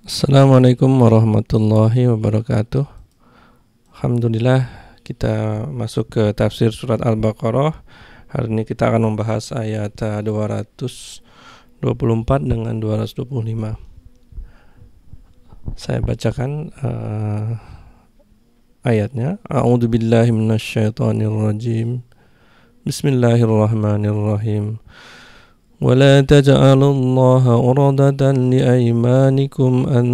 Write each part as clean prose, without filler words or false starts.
Assalamualaikum warahmatullahi wabarakatuh. Alhamdulillah kita masuk ke tafsir surat Al-Baqarah. Hari ini kita akan membahas ayat 224 dengan 225. Saya bacakan ayatnya. A'udzubillahi minasyaitonirrajim. Bismillahirrahmanirrahim. ولا تجعلوا الله عرضة لأيمانكم أن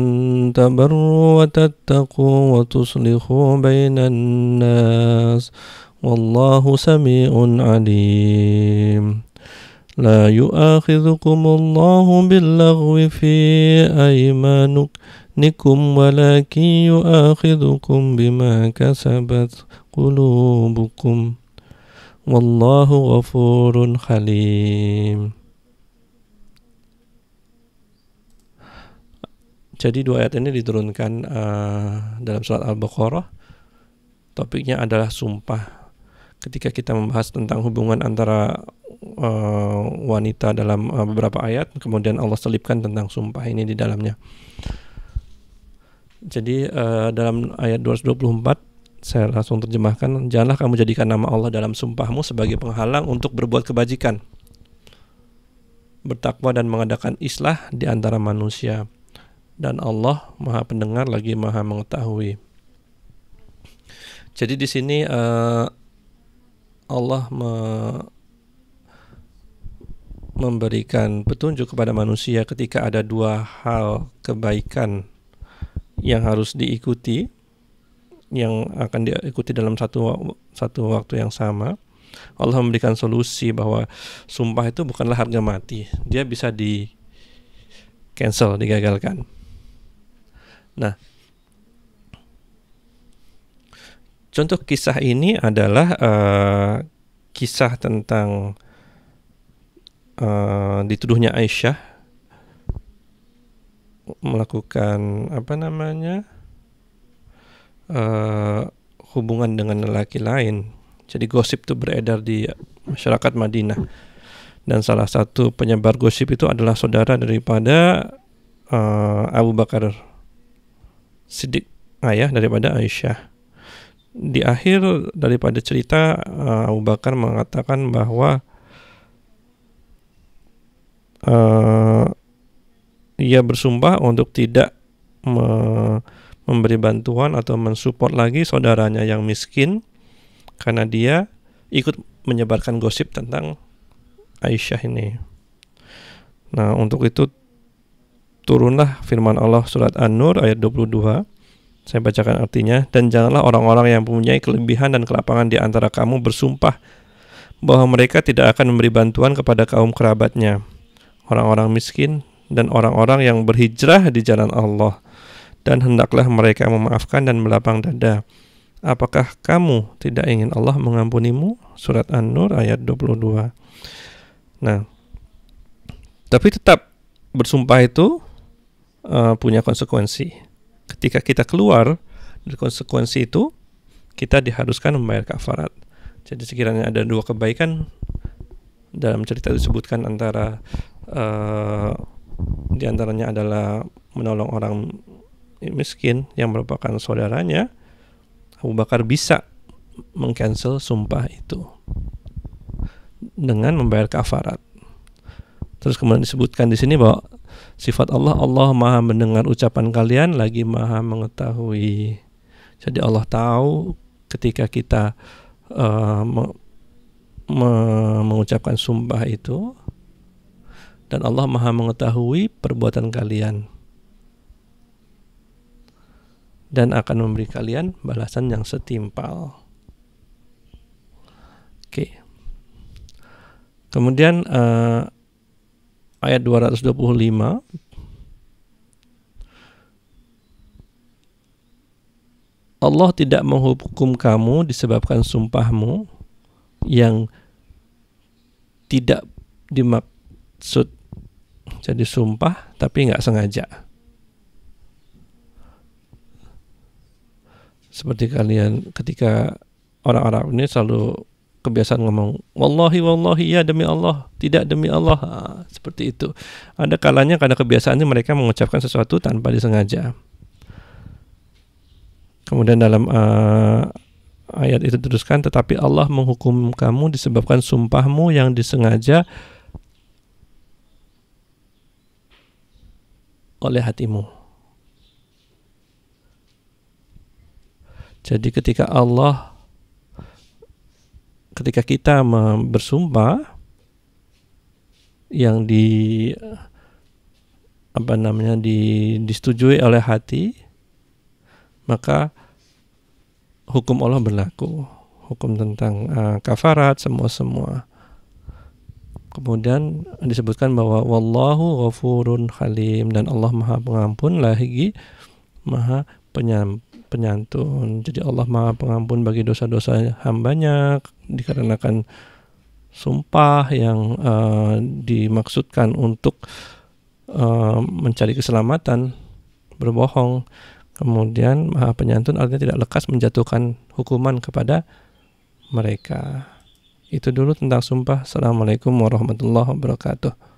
تبروا وتتقوا وتصلحوا بين الناس والله سميع عليم لا يؤاخذكم الله باللغو في أيمانكم ولكن يؤاخذكم بما كسبت قلوبكم والله غفور حليم. Jadi dua ayat ini diturunkan dalam surat Al-Baqarah. Topiknya adalah sumpah. Ketika kita membahas tentang hubungan antara wanita dalam beberapa ayat, kemudian Allah selipkan tentang sumpah ini di dalamnya. Jadi dalam ayat 224 saya langsung terjemahkan, janganlah kamu jadikan nama Allah dalam sumpahmu sebagai penghalang untuk berbuat kebajikan, bertakwa dan mengadakan islah di antara manusia. Dan Allah Maha Pendengar lagi Maha Mengetahui. Jadi di sini Allah memberikan petunjuk kepada manusia ketika ada dua hal kebaikan yang harus diikuti, yang akan diikuti dalam satu waktu yang sama. Allah memberikan solusi bahwa sumpah itu bukanlah harga mati, dia bisa di cancel, digagalkan. Nah, contoh kisah ini adalah kisah tentang dituduhnya Aisyah melakukan hubungan dengan lelaki lain. Jadi gosip itu beredar di masyarakat Madinah, dan salah satu penyebar gosip itu adalah saudara daripada Abu Bakar Siddiq, ayah daripada Aisyah. Di akhir daripada cerita, Abu Bakar mengatakan bahwa ia bersumpah untuk tidak memberi bantuan atau mensupport lagi saudaranya yang miskin, karena dia ikut menyebarkan gosip tentang Aisyah ini. Nah, untuk itu turunlah firman Allah surat An-Nur ayat 22. Saya bacakan artinya. Dan janganlah orang-orang yang mempunyai kelebihan dan kelapangan di antara kamu bersumpah bahwa mereka tidak akan memberi bantuan kepada kaum kerabatnya, orang-orang miskin dan orang-orang yang berhijrah di jalan Allah. Dan hendaklah mereka memaafkan dan melapang dada. Apakah kamu tidak ingin Allah mengampunimu? Surat An-Nur ayat 22. Nah, tapi tetap bersumpah itu punya konsekuensi. Ketika kita keluar dari konsekuensi itu, kita diharuskan membayar kafarat. Jadi sekiranya ada dua kebaikan dalam cerita disebutkan antara di antaranya adalah menolong orang miskin yang merupakan saudaranya, Abu Bakar bisa mengcancel sumpah itu dengan membayar kafarat. Terus kemudian disebutkan di sini bahwa sifat Allah Maha mendengar ucapan kalian lagi Maha mengetahui. Jadi Allah tahu ketika kita mengucapkan sumpah itu, dan Allah Maha mengetahui perbuatan kalian dan akan memberi kalian balasan yang setimpal. Oke. Kemudian ayat 225, Allah tidak menghukum kamu disebabkan sumpahmu yang tidak dimaksud. Jadi sumpah tapi nggak sengaja. Seperti kalian ketika orang Arab ini selalu kebiasaan ngomong wallahi wallahi, ya demi Allah, tidak demi Allah, seperti itu. Ada kalanya karena kebiasaannya mereka mengucapkan sesuatu tanpa disengaja. Kemudian dalam ayat itu teruskan, tetapi Allah menghukum kamu disebabkan sumpahmu yang disengaja oleh hatimu. Jadi ketika kita bersumpah yang disetujui oleh hati, maka hukum Allah berlaku, hukum tentang kafarat semua. Kemudian disebutkan bahwa wallahu ghafurun halim, dan Allah Maha Pengampun lagi Maha Penyantun. Jadi Allah Maha Pengampun bagi dosa-dosa hambanya dikarenakan sumpah yang dimaksudkan untuk mencari keselamatan, berbohong. Kemudian Maha Penyantun artinya tidak lekas menjatuhkan hukuman kepada mereka. Itu dulu tentang sumpah. Assalamualaikum warahmatullahi wabarakatuh.